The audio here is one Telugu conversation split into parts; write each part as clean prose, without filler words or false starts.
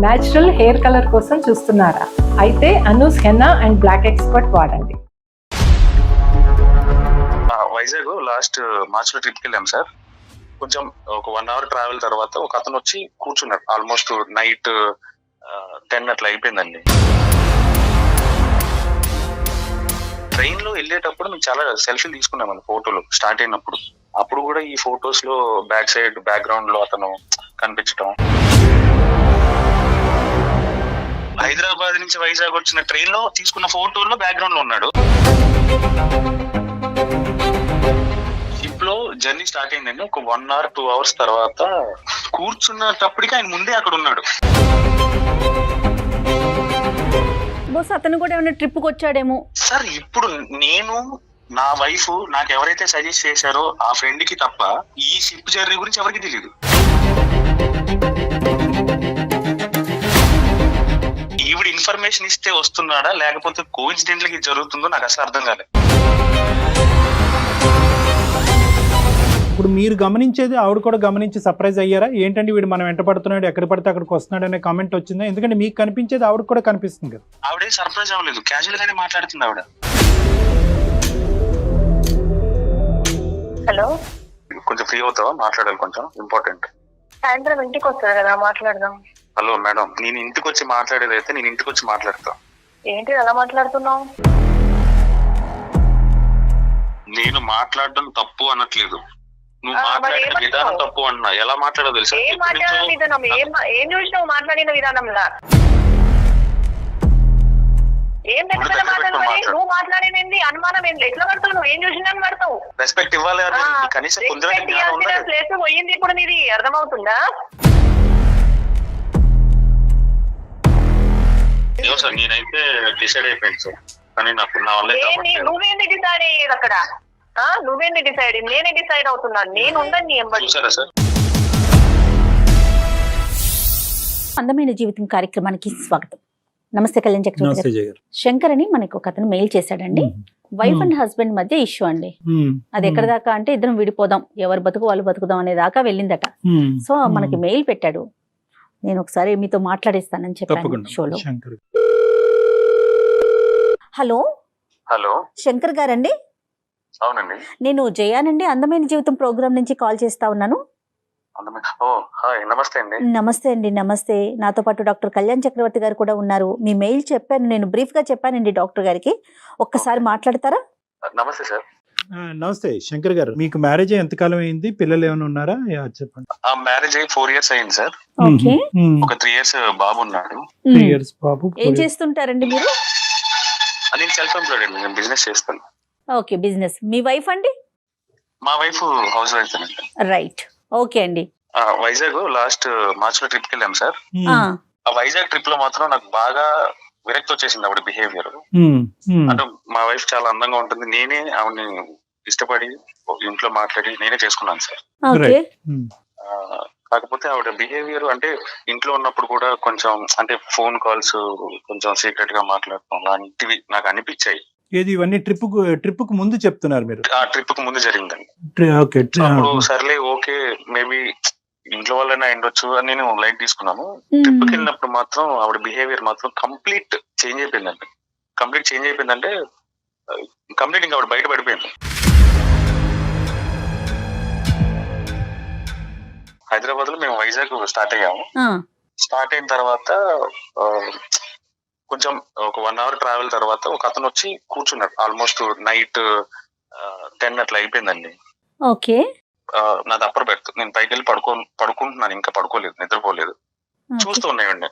న్యాచురల్ హెయిర్ కలర్ కోసం చూస్తున్నారా? అయితే Anoos henna and black expert వాడండి. వైజాగ్ లాస్ట్ మార్చ్ లో ట్రిప్కి వెళ్ళాం సార్. కొంచెం ఒక 1 hour ట్రావెల్ తర్వాత ఒక అతను వచ్చి కూర్చున్నాడు. ఆల్మోస్ట్ నైట్ 10 అట్లా అయిపోయిందండి. ట్రైన్ లో వెళ్ళేటప్పుడు మేము చాలా సెల్ఫీలు తీసుకున్నాం ఫోటోలు స్టార్ట్ అయినప్పుడు. అప్పుడు కూడా ఈ ఫొటోస్ లో బ్యాక్ సైడ్ బ్యాక్గ్రౌండ్ లో అతను కనిపించడం. హైదరాబాద్ నుంచి వైజాగ్ వచ్చిన ట్రైన్ లో తీసుకున్న ఫోటోల్లో బ్యాక్గ్రౌండ్ లో ఉన్నాడు. షిప్ లో జర్నీ స్టార్ట్ అయిందండి. ఒక 1 hour 2 hours తర్వాత కూర్చున్నప్పటికీ ఆయన ముందే అక్కడ ఉన్నాడు. బస్ అతను కూడా ఏమైనా ట్రిప్ కి వచ్చాడేమో సార్. ఇప్పుడు నేను నా వైఫ్ నాకు ఎవరైతే సజెస్ట్ చేశారో ఆ ఫ్రెండ్ కి తప్ప ఈ షిప్ జర్నీ గురించి ఎవరికి తెలియదు. ఈవిడ ఇన్ఫర్మేషన్ ఇస్తే వస్తున్నాడా లేకపోతే కోఇన్సిడెంట్లీ ఇది జరుగుతుందో నాకు అసలు అర్థం కాలేదు. ఇప్పుడు మీరు గమనించేది ఆవిడ కూడా గమనించి సర్ప్రైజ్ అయ్యారా? ఏంటంటే వీడు మనం వెంట పడుతున్నాడు, ఎక్కడ పడితే అక్కడికి వస్తున్నాడు అనే కామెంట్ వచ్చిందా? ఎందుకంటే మీకు కనిపించేది ఆవిడ కూడా కనిపిస్తుంది కదా. ఆవిడే సర్ప్రైజ్ అవ్వలేదు, క్యాజువల్ గానే మాట్లాడుతుంది ఆవిడ. హలో, కొంచెం ఫ్రీ అవుతావా? మాట్లాడాలి, కొంచెం ఇంపార్టెంట్. సాయంత్రం ఇంటికి వస్తారు కదా, మాట్లాడదాం. హలో మేడం, నేను ఇంటికి వచ్చి మాట్లాడేది అయితే నేను ఇంటికి వచ్చి మాట్లాడతా. ఏంటి అలా మాట్లాడుతున్నావు? నేను మాట్లాడడం తప్పు అనట్లేదు, నువ్వు మాట్లాడిన విధానం తప్పు అన్నా. ఎలా మాట్లాడో తెలుసా? ఏం మాట్లాడిన విధానం? ఏం చూసినావు మాట్లాడిన విధానంలా? ఏం పెద్ద పెద్ద మాటలు? నువ్వు మాట్లాడేది అనుమానం ఏంటి? ఎట్లా పడతావు? నువ్వు ఏం చూసినా పడతావు. రెస్పెక్ట్ ఇవ్వాలి, కనీసం ప్లేస్ పోయింది ఇప్పుడు. నీది అర్థమవుతుందా? సార్ నేనైతే డిసైడ్ అయిపోయింది సార్, కానీ నాకు నా వల్ల నువ్వేంది డిసైడ్ అయ్యేది అక్కడ? నువ్వేంది డిసైడ్? నేనే డిసైడ్ అవుతున్నాను. నేను ఉండను నీ ఎంబడి. చూసారా సార్? అందమైన జీవితం కార్యక్రమానికి స్వాగతం. నమస్తే కళ్యాణ్ చక్రవర్తి గారు. శంకర్ అని మనకు ఒక అతను మెయిల్ చేశాడండి. వైఫ్ అండ్ హస్బెండ్ మధ్య ఇష్యూ అండి. అది ఎక్కడ దాకా అంటే ఇద్దరం విడిపోదాం, ఎవరు బతుకు వాళ్ళు బతుకుదాం అనే దాకా వెళ్ళిందట. సో మనకి మెయిల్ పెట్టాడు. నేను ఒకసారి మీతో మాట్లాడిస్తానని చెప్పాను షోలో. హలో హలో, శంకర్ గారండి? అవునండి, నేను జయానండి, అందమైన జీవితం ప్రోగ్రామ్ నుంచి కాల్ చేస్తా ఉన్నాను. నమస్తే అండి. నమస్తే అండి. నమస్తే. నాతో పాటు డాక్టర్ కళ్యాణ్ చక్రవర్తి గారు కూడా ఉన్నారు. మీ మెయిల్ చెప్పాను, నేను బ్రీఫ్ గా చెప్పానండి డాక్టర్ గారికి. ఒక్కసారి మాట్లాడతారా? నమస్తే సార్. నమస్తే శంకర్ గారు. మీకు మ్యారేజ్ ఎంతకాలం అయింది? పిల్లలు ఏమైనా ఉన్నారా? చెప్పండి. మ్యారేజ్ అయ్యి 4 years అయింది సార్. ఓకే. ఒక 3 years బాబు ఉన్నాడు. 3 years బాబు. ఏం చేస్తుంటారండి మీరు? నేను సెల్ఫ్ ఎంప్లాయిడ్ అండి, నేను బిజినెస్ చేస్తాను. Okay, business. మీ వైఫ్ అండి? మా వైఫ్ హౌస్ వైఫ్ అండి. రైట్, ఓకే అండి. వైజాగ్ లాస్ట్ మార్చ్ లో ట్రిప్కి వెళ్ళాం సార్. ఆ వైజాగ్ ట్రిప్ లో మాత్రం నాకు బాగా విరక్తి వచ్చేసింది ఆవిడ బిహేవియర్. అంటే మా వైఫ్ చాలా అందంగా ఉంటుంది, నేనే ఆవిడని ఇష్టపడి ఇంట్లో మాట్లాడి నేనే చేసుకున్నాను సార్. కాకపోతే ఆవిడ బిహేవియర్ అంటే ఇంట్లో ఉన్నప్పుడు కూడా కొంచెం అంటే ఫోన్ కాల్స్ కొంచెం సీక్రెట్ గా మాట్లాడటం లాంటివి నాకు అనిపించాయి. ఏది ఇవన్నీ ట్రిప్ కు ముందు చెప్తున్నారు మీరు? ఆ ట్రిప్ కు ముందు జరిగిందండి. అప్పుడు సర్లే ఓకే మేబీ ఇంట్లో వాళ్ళైనా అయిండొచ్చు అని నేను లైట్ తీసుకున్నాను. ట్రిప్ కి వెళ్ళినప్పుడు మాత్రం ఆవిడ బిహేవియర్ మాత్రం కంప్లీట్ చేంజ్ అయిపోయిందండి. కంప్లీట్ చేంజ్ అయిపోయిందంటే కంప్లీట్ ఇంకా ఆవిడ బయట పడిపోయింది. హైదరాబాద్ లో మేము వైజాగ్ స్టార్ట్ అయ్యాము. స్టార్ట్ అయిన తర్వాత కొంచెం ఒక 1 hour ట్రావెల్ తర్వాత ఒక అతను వచ్చి కూర్చున్నాడు. ఆల్మోస్ట్ నైట్ 10 అట్లా అయిపోయిందండి. ఓకే. నాది అప్పర్ బెర్త్, నేను పైకి వెళ్ళి పడుకుంటున్నాను, ఇంకా పడుకోలేదు, నిద్రపోలేదు. చూస్తూ ఉన్నాయండి.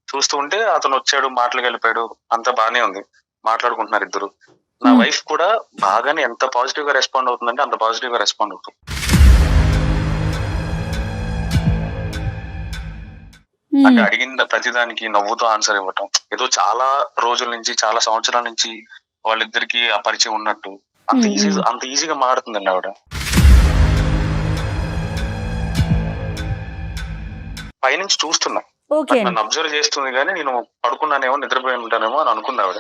చూస్తూ ఉంటే అతను వచ్చాడు, మాటలు కలిపాడు, అంతా బానే ఉంది, మాట్లాడుకుంటున్నారు ఇద్దరు. నా వైఫ్ కూడా బాగానే ఎంత పాజిటివ్ గా రెస్పాండ్ అవుతుందంటే అంత పాజిటివ్ గా రెస్పాండ్ అవుతుంది. అంటే అడిగిన ప్రతిదానికి నవ్వుతూ ఆన్సర్ ఇవ్వటం, ఏదో చాలా రోజుల నుంచి చాలా సంవత్సరాల నుంచి వాళ్ళిద్దరికి ఆ పరిచయం ఉన్నట్టు అంత ఈజీగా మారుతుందండి ఆవిడ. పైనుంచి చూస్తున్నా, నన్ను అబ్జర్వ్ చేస్తుంది కానీ నేను పడుకున్నానేమో నిద్రపోయి ఉంటానేమో అని అనుకున్నా ఆవిడ.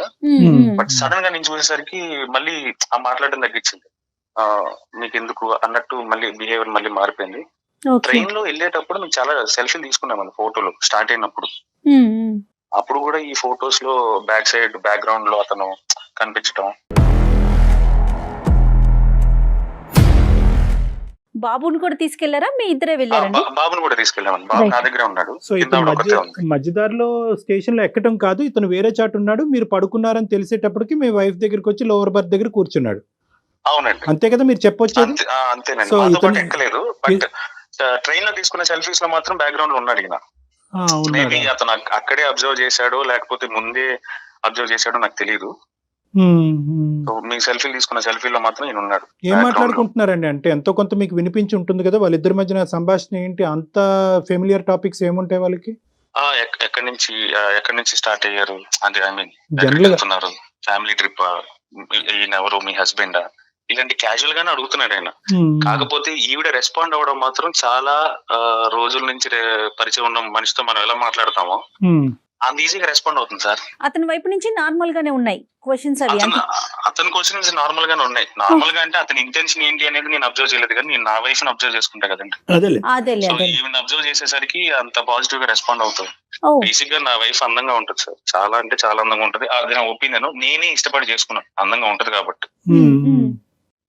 బట్ సడన్ గా నేను చూసేసరికి మళ్ళీ ఆ మాట్లాడడం తగ్గించింది. మీకు ఎందుకు అన్నట్టు మళ్ళీ బిహేవియర్ మళ్ళీ మారిపోయింది. ట్రైన్ లో వెళ్ళేటప్పుడు మేము చాలా సెల్ఫీలు తీసుకున్నాం ఫోటోలు స్టార్ట్ అయినప్పుడు. అప్పుడు కూడా ఈ ఫొటోస్ లో బ్యాక్ సైడ్ బ్యాక్గ్రౌండ్ లో అతను కనిపించడం. బాబుని కూడా తీసుకెళ్లారా, మీ ఇద్దరే వెళ్ళారండి? బాబుని కూడా తీసుకెళ్ళామని. బాబు నా దగ్గరే ఉన్నాడు. సో ఇతను మధ్యదారిలో స్టేషన్ లో ఎక్కడం కాదు, ఇతను వేరే చాటు ఉన్నాడు, మీరు పడుకున్నారని తెలిసేటప్పటికి మీ వైఫ్ దగ్గరికి వచ్చి లోవర్ బర్త్ దగ్గర కూర్చున్నాడు. అవునండి, అంతే కదా మీరు చెప్పొచ్చేది? అంతేనండి. సో మాతో పాటు ఇతను ఎక్కలేదు, బట్ ట్రైన్ లో తీసుకున్న సెల్ఫీస్ లో మాత్రం బ్యాక్గ్రౌండ్ లో ఉన్నాడు. ఈయన మేబీ అతను అక్కడే అబ్జర్వ్ చేశాడో లేకపోతే ముందే అబ్జర్వ్ చేశాడో నాకు తెలియదు. సో మీ సెల్ఫీలు తీసుకున్న సెల్ఫీలో మాత్రం ఈయన ఉన్నాడు. ఏం మాట్లాడుకుంటున్నారండి? అంటే ఎంతో కొంత మీకు వినిపించి ఉంటుంది కదా, వాళ్ళిద్దరి మధ్యన సంభాషణ ఏంటి? అంత ఫెమిలియర్ టాపిక్స్ ఏముంటాయి వాళ్ళకి? ఎక్కడి నుంచి స్టార్ట్ అయ్యారు అంటే, ఐ మీన్ జనరల్ గా ఫ్యామిలీ ట్రిప్, ఈయన ఎవరు, మీ హస్బెండ్, ఇలాంటి క్యాజువల్ గానే అడుగుతున్నాడు ఆయన. కాకపోతే ఈవిడ రెస్పాండ్ అవ్వడం మాత్రం చాలా రోజుల నుంచి పరిచయం ఉన్న మనిషితో మనం ఎలా మాట్లాడతామో అంత ఈజీగా రెస్పాండ్ అవుతుంది సార్. అతని వైపు నుంచి నార్మల్ గానే ఉన్నాయి క్వశ్చన్స్ అవి. అతని క్వశ్చన్స్ నార్మల్ గానే ఉన్నాయి. నార్మల్ గా అంటే అతని ఇంటెన్షన్ ఏంటి అనేది నేను అబ్జర్వ్ చేయలేదు, కానీ నేను నా వైఫ్ ని అబ్జర్వ్ చేసుకుంటా కదండి. ఈవెన్ అబ్జర్వ్ చేసేసరికి అంత పాజిటివ్ గా రెస్పాండ్ అవుతుంది. బేసిక్ గా నా వైఫ్ అందంగా ఉంటుంది సార్, చాలా అంటే చాలా అందంగా ఉంటుంది. అది నా ఒపీనియన్, నేనే ఇష్టపడి చేసుకున్నాను, అందంగా ఉంటది కాబట్టి.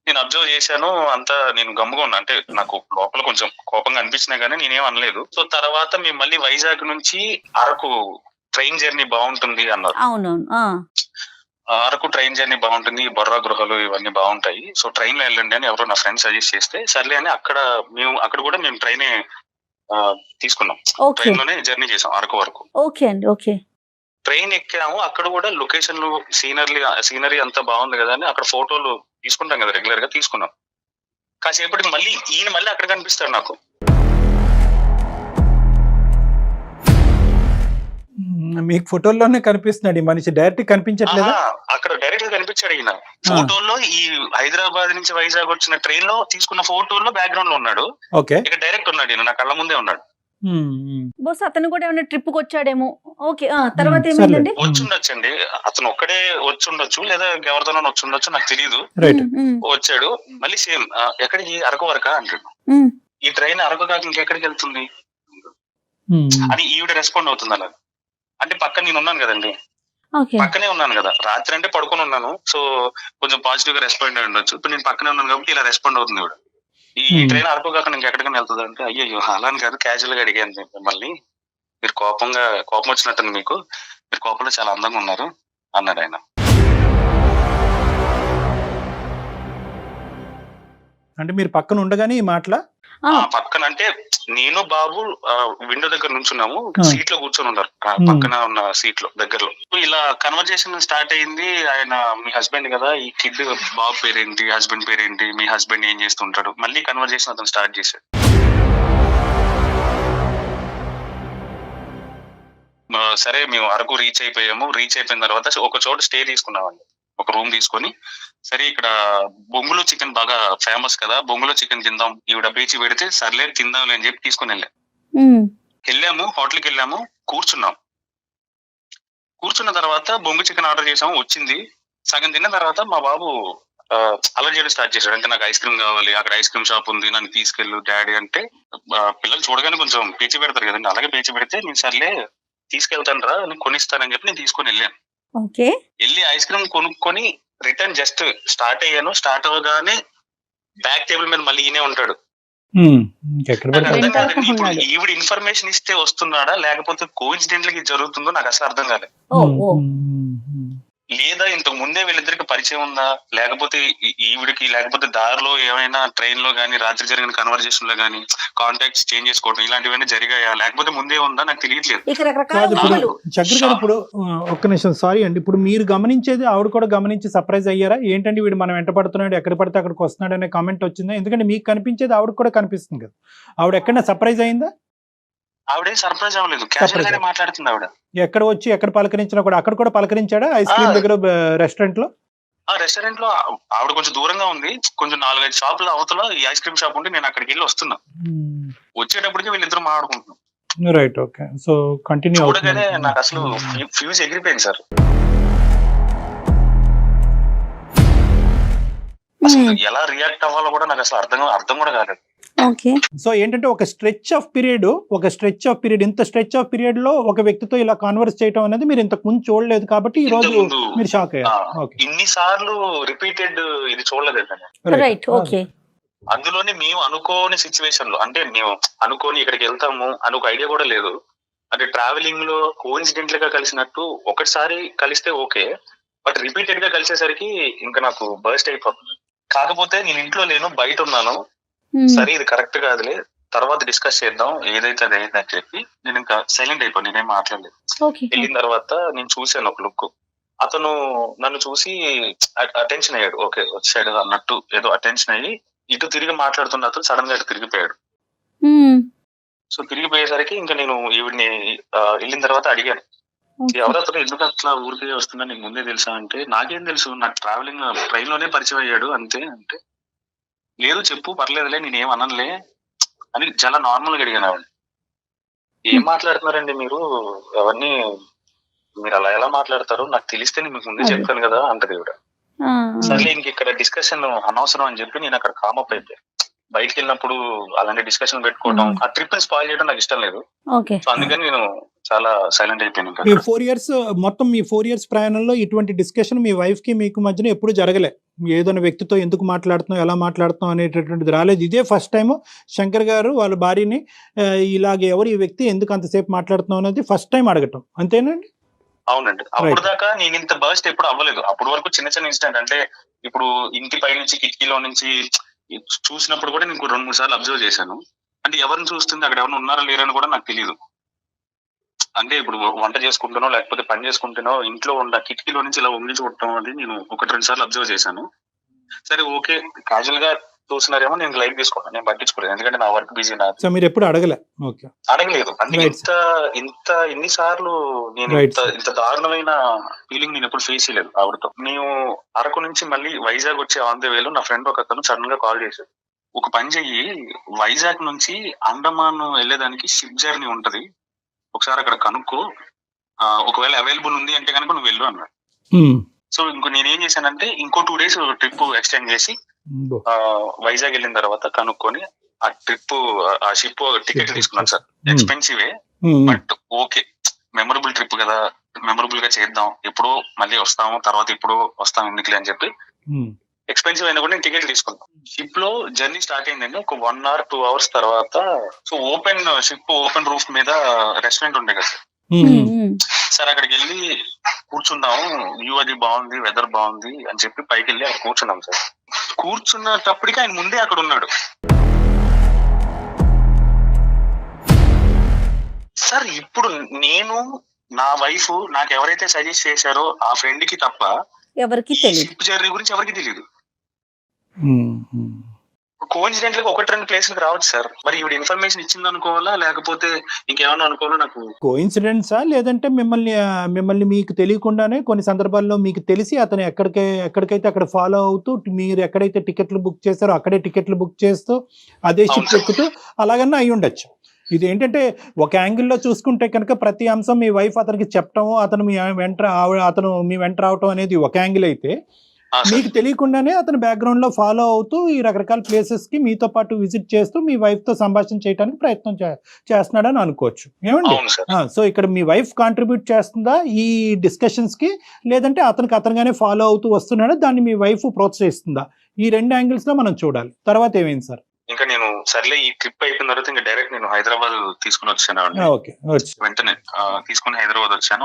నేను అబ్జర్వ్ చేశాను, అంతా నేను గమ్ముగా ఉన్నా. అంటే నాకు లోపల కొంచెం కోపంగా అనిపించినా గానీ నేనేం అనలేదు. సో తర్వాత మేము మళ్ళీ వైజాగ్ నుంచి అరకు ట్రైన్ జర్నీ బాగుంటుంది అన్నారు. అవునవును, అరకు ట్రైన్ జర్నీ బాగుంటుంది, బొర్రా గృహలు ఇవన్నీ బాగుంటాయి, సో ట్రైన్ లో వెళ్ళండి అని ఎవరో నా ఫ్రెండ్ సజెస్ట్ చేస్తే సర్లే అని అక్కడ కూడా మేము ట్రైన్ తీసుకున్నాం. ట్రైన్ లోనే జర్నీ చేసాం అరకు వరకు. ట్రైన్ ఎక్కాము, అక్కడ కూడా లొకేషన్లు సీనరీ అంతా బాగుంది కదా అని అక్కడ ఫోటోలు తీసుకుంటాం కదా రెగ్యులర్ గా, తీసుకున్నాం. కాసేపటికి మళ్ళీ ఈయన మళ్ళీ అక్కడ కనిపిస్తాడు నాకు. మీకు ఫోటోల్లోనే కనిపిస్తున్నాడు ఈ మనిషి, డైరెక్ట్ కనిపించట్లేదా? అక్కడ డైరెక్ట్ గా కనిపించాడు ఈయన ఫోటోల్లో. ఈ హైదరాబాద్ నుంచి వైజాగ్ వచ్చిన ట్రైన్ లో తీసుకున్న ఫోటోల్లో బ్యాక్గ్రౌండ్ లో ఉన్నాడు. ఇక్కడ డైరెక్ట్ ఉన్నాడు ఈయన, నా కళ్ళ ముందే ఉన్నాడు. బస్ అతను కూడా ఏమైనా ట్రిప్ కి వచ్చాడేమో. ఓకే, తర్వాత ఏమైందండి? వచ్చుండొచ్చండి, అతను ఒక్కడే వచ్చుండొచ్చు లేదా ఎవరితోనో వచ్చుండొచ్చు, నాకు తెలియదు. వచ్చాడు మళ్ళీ సేమ్ ఎక్కడికి, అరకు వరకా అంటాడు. ఈ ట్రైన్ అరకు కాక ఇంకెక్కడికి వెళ్తుంది అని ఈవిడ రెస్పాండ్ అవుతుంది అలా. అంటే పక్కన నేను ఉన్నాను కదండి, పక్కనే ఉన్నాను కదా, రాత్రి అంటే పడుకొని ఉన్నాను, సో కొంచెం పాజిటివ్ గా రెస్పాండ్ అయి ఉండొచ్చు. ఇప్పుడు నేను పక్కనే ఉన్నాను కాబట్టి ఇలా రెస్పాండ్ అవుతుంది ఇవిడ. ఈ ట్రైన్ అరకు కాక ఇంకెక్కడికైనా వెళ్తుంది అంటే, అయ్యో అలా అని కాదు, క్యాజువల్ గా అడిగాను మిమ్మల్ని, మీరు కోపం వచ్చినట్టు మీకు, మీరు కోపంలో చాలా అందంగా ఉన్నారు అన్నాడు ఆయన. అంటే మీరు పక్కన ఉండగానే ఈ మాటలా? పక్కన అంటే నేను బాబు విండో దగ్గర నుంచున్నాము, సీట్ లో కూర్చొని ఉన్నారు పక్కన ఉన్న సీట్ లో దగ్గరలో. ఇలా కన్వర్జేషన్ స్టార్ట్ అయింది. ఆయన మీ హస్బెండ్ కదా, ఈ కిడ్ బాబు పేరేంటి, హస్బెండ్ పేరేంటి, మీ హస్బెండ్ ఏం చేస్తుంటాడు, మళ్ళీ కన్వర్జేషన్ అతను స్టార్ట్ చేశాడు. సరే మేము అరకు రీచ్ అయిపోయాము. రీచ్ అయిపోయిన తర్వాత ఒక చోట స్టే తీసుకున్నామండి, ఒక రూమ్ తీసుకొని. సరే ఇక్కడ బొంగులో చికెన్ బాగా ఫేమస్ కదా, బొంగులో చికెన్ తిందాం, ఈవిడ పేచి పెడితే సర్లే తిందాంలే అని చెప్పి తీసుకుని వెళ్ళాము. హోటల్కి వెళ్ళాము, కూర్చున్న తర్వాత బొంగు చికెన్ ఆర్డర్ చేసాము, వచ్చింది. సగం తిన్న తర్వాత మా బాబు అలర్ట్ చేయడం స్టార్ట్ చేశాడు. అంటే నాకు ఐస్ క్రీమ్ కావాలి, అక్కడ ఐస్ క్రీమ్ షాప్ ఉంది, నన్ను తీసుకెళ్ళు డాడీ అంటే. పిల్లలు చూడగానే కొంచెం పేచి పెడతారు కదండి, అలాగే పేచి పెడితే నేను సర్లే తీసుకెళ్తాను రా, నేను కొనిస్తానని చెప్పి నేను తీసుకొని వెళ్ళాను. వెళ్ళి ఐస్ క్రీమ్ కొనుక్కొని రిటర్న్ జస్ట్ స్టార్ట్ అయ్యాను. స్టార్ట్ అవ్వగానే బ్యాక్ టేబుల్ మీద మళ్ళీ ఈయనే ఉంటాడు. ఇప్పుడు ఈవిడ ఇన్ఫర్మేషన్ ఇస్తే వస్తున్నాడా లేకపోతే కోఇన్సిడెంటల్ గా జరుగుతుందో నాకు అసలు అర్థం కాలేదు. లేదా ఇంతకు ముందే వీళ్ళిద్దరికి పరిచయం ఉందా, లేకపోతే ఈవిడికి, లేకపోతే దారిలో ఏమైనా ట్రైన్ లో గానీ రాత్రి జరిగిన కన్వర్జేషన్ లో గానీ కాంటాక్ట్స్ చేంజ్ చేసుకోవడం ఇలాంటివన్నీ జరిగాయా, లేకపోతే ముందే ఉందా నాకు తెలియట్లేదు. చక్రి గారు ఇప్పుడు ఒక్క నిమిషం, సారీ అండి, ఇప్పుడు మీరు గమనించేది ఆవిడ కూడా గమనించి సర్ప్రైజ్ అయ్యారా? ఏంటంటే వీడు మనం వెంట పడుతున్నాడు, ఎక్కడ పడితే అక్కడికి వస్తున్నాడు అనే కామెంట్ వచ్చిందా? ఎందుకంటే మీకు కనిపించేది ఆవిడ కూడా కనిపిస్తుంది కదా, ఆవిడ ఎక్కడైనా సర్ప్రైజ్ అయిందా? ఆవిడే సర్ప్రైజ్ అవ్వలేదు, క్యాజువల్ గానే మాట్లాడుతుంది ఆవిడ. ఎక్కడ వచ్చి ఎక్కడ పలకరించినా కూడా అక్కడ కూడా పలకరించాడా? ఐస్ క్రీమ్ దగ్గర, రెస్టారెంట్ లో? రెస్టారెంట్ లో ఆవిడ కొంచెం దూరంగా ఉంది, కొంచెం 4-5 షాపుల అవతల ఈ ఐస్ క్రీమ్ షాప్ ఉంటే నేను అక్కడికి వెళ్ళి వస్తున్నా. వచ్చేటప్పటికి వీళ్ళిద్దరు మాట్లాడుకుంటున్నాం. Right, okay. So continue. చూడగానే నాకు అసలు ఫ్యూజ్ ఎగిరిపోయింది సార్. అసలు ఎలా రియాక్ట్ అవ్వాలో కూడా నాకు అసలు అర్థం కూడా కాలేదు. ఓకే. సో ఏంటంటే ఒక స్ట్రెచ్ ఆఫ్ పీరియడ్ ఇంత స్ట్రెచ్ ఆఫ్ పీరియడ్ లో ఒక వ్యక్తితో ఇలా కాన్వర్స్ చేయడం అనేది మీరు ఇంతకు ముందు చూడలేదు కాబట్టి ఈ రోజు ఇంతకుముందు, మీరు షాక్ ఆ, అయ్యారు. ఓకే, ఇన్ని సార్లు రిపీటెడ్ ఇది చూడలేదండి. రైట్. ఓకే. అందులోనే మేము అనుకోని సిచ్యువేషన్ లో, అంటే మేము అనుకోని ఇక్కడికి వెళ్తాము అని ఒక ఐడియా కూడా లేదు. అంటే ట్రావెలింగ్ లో కోఇన్సిడెంటల్ గా కలిసినట్టు ఒకటిసారి కలిస్తే ఓకే, బట్ రిపీటెడ్ గా కలిసేసరికి ఇంకా నాకు బర్స్ట్ అయిపోతుంది. కాకపోతే నేను ఇంట్లో లేను, బయట ఉన్నాను. సరే ఇది కరెక్ట్ కాదులే, తర్వాత డిస్కస్ చేద్దాం, ఏదైతే అది అయింది అని చెప్పి నేను ఇంకా సైలెంట్ అయిపోయి నేనేం మాట్లాడలేదు. వెళ్ళిన తర్వాత నేను చూశాను ఒక లుక్, అతను నన్ను చూసి అటెన్షన్ అయ్యాడు, ఓకే వచ్చాడు అన్నట్టు ఏదో అటెన్షన్ అయ్యి ఇటు తిరిగి మాట్లాడుతున్న అతను సడన్ గా ఇటు తిరిగిపోయాడు. సో తిరిగిపోయేసరికి ఇంకా నేను ఈవిడ్ని వెళ్ళిన తర్వాత అడిగాను, ఎవరు అతను, ఎందుకు అట్లా ఊరికే వస్తున్నా, నీకు ముందే తెలుసా అంటే, నాకేం తెలుసు, నాకు ట్రావెలింగ్ ట్రైన్ లోనే పరిచయం అయ్యాడు అంతే అంటే, లేదు చెప్పు పర్లేదులే నేనేం అనలే అని చాలా నార్మల్ గా అడిగాను ఆవిడ. ఏం మాట్లాడుతున్నారండి మీరు, అవన్నీ మీరు అలా ఎలా మాట్లాడతారు, నాకు తెలిస్తే నేను మీకు ముందే చెప్తాను కదా అంటది ఆవిడ. సర్లే ఇంక ఇక్కడ డిస్కషన్ అనవసరం అని చెప్పి నేను అక్కడ కామప్ అయిపోయాను. బయటకు వెళ్ళినప్పుడు అలాంటి డిస్కషన్ పెట్టుకోవడం, ఆ ట్రిప్ ని స్పాయిల్ చేయడం నాకు ఇష్టం లేదు. సో అందుకని నేను చాలా సైలెంట్ అయిపోయాను. మీ 4 years మొత్తం మీ 4 years ప్రయాణంలో ఇటువంటి డిస్కషన్ మీ వైఫ్ కి మీకు మధ్యన ఎప్పుడు జరగలే? ఏదైనా వ్యక్తితో ఎందుకు మాట్లాడుతున్నావు, ఎలా మాట్లాడుతున్నావు అనేటటువంటిది రాలేదు. ఇదే ఫస్ట్ టైం శంకర్ గారు వాళ్ళ భార్యని ఇలాగే ఎవరు ఈ వ్యక్తి ఎందుకు అంతసేపు మాట్లాడుతున్నావు అనేది ఫస్ట్ టైం అడగటం, అంతేనండి? అవునండి. అప్పుడు దాకా నేను ఇంత బర్స్ట్ ఎప్పుడు అవ్వలేదు. అప్పటి వరకు చిన్న చిన్న ఇన్సిడెంట్, అంటే ఇప్పుడు ఇంటి పై నుంచి కిటికీలో నుంచి చూసినప్పుడు కూడా నేను 2-3 సార్లు అబ్జర్వ్ చేశాను. అంటే ఎవరిని చూస్తుంది, అక్కడ ఎవరైనా ఉన్నారా లేరని కూడా నాకు తెలియదు. అంటే ఇప్పుడు వంట చేసుకుంటానో లేకపోతే పని చేసుకుంటానో ఇంట్లో ఉన్న కిటికీలో నుంచి ఇలా వంగి చూడటం అది నేను 1-2 సార్లు అబ్జర్వ్ చేశాను. సరే ఓకే క్యాజువల్ గా చూస్తున్నారేమో నేను లైట్ తీసుకున్నాను, నేను పట్టించుకోలేదు, ఎందుకంటే నా వర్క్ బిజీ. నాకు మీరు ఎప్పుడు అడగలేదు? అంటే ఇన్నిసార్లు నేను ఇంత దారుణమైన ఫీలింగ్ నేను ఎప్పుడు ఫేస్ చేయలేదు ఆవిడతో. మేము అరకు నుంచి మళ్ళీ వైజాగ్ వచ్చే ఆన్ ద వేలో నా ఫ్రెండ్ ఒక అతను సడన్ గా కాల్ చేశాడు, ఒక పని చెయ్యి, వైజాగ్ నుంచి అండమాన్ వెళ్ళేదానికి షిప్ జర్నీ ఉంటది, ఒకసారి అక్కడ కనుక్కో, ఒకవేళ అవైలబుల్ ఉంది అంటే కనుక నువ్వు వెళ్ళు అన్నాడు. సో నేనేం చేశానంటే ఇంకో 2 days ట్రిప్ ఎక్స్టెండ్ చేసి వైజాగ్ వెళ్ళిన తర్వాత కనుక్కొని ఆ ట్రిప్ ఆ షిప్ టికెట్ తీసుకున్నాను సార్. ఎక్స్పెన్సివే బట్ ఓకే, మెమరబుల్ ట్రిప్ కదా, మెమరబుల్ గా చేద్దాం, ఎప్పుడో మళ్ళీ వస్తాము, తర్వాత ఇప్పుడు వస్తాం ఎందుకులే అని చెప్పి ఎక్స్పెన్సివ్ అయినా కూడా నేను టికెట్ తీసుకున్నాను. షిప్ లో జర్నీ స్టార్ట్ అయిందండి ఒక 1 or 2 hours తర్వాత. సో షిప్ ఓపెన్ రూఫ్ మీద రెస్టారెంట్ ఉండే కదా సార్, అక్కడికి వెళ్ళి కూర్చున్నాము, వ్యూ అది బాగుంది, వెదర్ బాగుంది అని చెప్పి పైకి వెళ్ళి అక్కడ కూర్చున్నాం సార్. కూర్చున్నప్పటికీ ఆయన ముందే అక్కడ ఉన్నాడు సార్. ఇప్పుడు నేను నా వైఫ్ నాకు ఎవరైతే సజెస్ట్ చేశారో ఆ ఫ్రెండ్ కి తప్ప ఎవరికి షిప్ జర్నీ గురించి ఎవరికి తెలియదు. కోఇన్సిడెంటల్ గా 1-2 ప్లేస్లకు రావచ్చు సార్. మరి ఈవిడ ఇన్ఫర్మేషన్ ఇచ్చింది అనుకోవాలా లేకపోతే ఇంకేమన్నా అనుకోవాలా? నాకు కోఇన్సిడెంట్సా లేదంటే మిమ్మల్ని మీకు తెలియకుండానే కొన్ని సందర్భాల్లో మీకు తెలిసి అతను ఎక్కడికైతే అక్కడ ఫాలో అవుతూ మీరు ఎక్కడైతే టికెట్లు బుక్ చేస్తారో అక్కడే టికెట్లు బుక్ చేస్తూ అదే షిప్ ఎక్కుతూ అలాగన్నా అయి ఉండొచ్చు. ఇది ఏంటంటే ఒక యాంగిల్లో చూసుకుంటే కనుక ప్రతి అంశం మీ వైఫ్ అతనికి చెప్పటము, అతను మీ వెంట రావటం అనేది ఒక యాంగిల్ అయితే, మీకు తెలియకుండానే అతను బ్యాక్గ్రౌండ్ లో ఫాలో అవుతూ ఈ రకరకాల ప్లేసెస్ కి మీతో పాటు విజిట్ చేస్తూ మీ వైఫ్ తో సంభాషణ చేయడానికి ప్రయత్నం చేస్తున్నాడని అనుకోవచ్చు. ఏమండి? సో ఇక్కడ మీ వైఫ్ కాంట్రిబ్యూట్ చేస్తుందా ఈ డిస్కషన్స్ కి, లేదంటే అతనిగానే ఫాలో అవుతూ వస్తున్నాడా, దాన్ని మీ వైఫ్ ప్రోత్సహిస్తుందా? ఈ 2 angles లో మనం చూడాలి. తర్వాత ఏమైంది సార్? ఇంకా నేను సర్లే ఈ ట్రిప్ అయిపోయిన తర్వాత ఇంకా డైరెక్ట్ నేను హైదరాబాద్ తీసుకుని వచ్చాను. వెంటనే తీసుకుని హైదరాబాద్ వచ్చాను.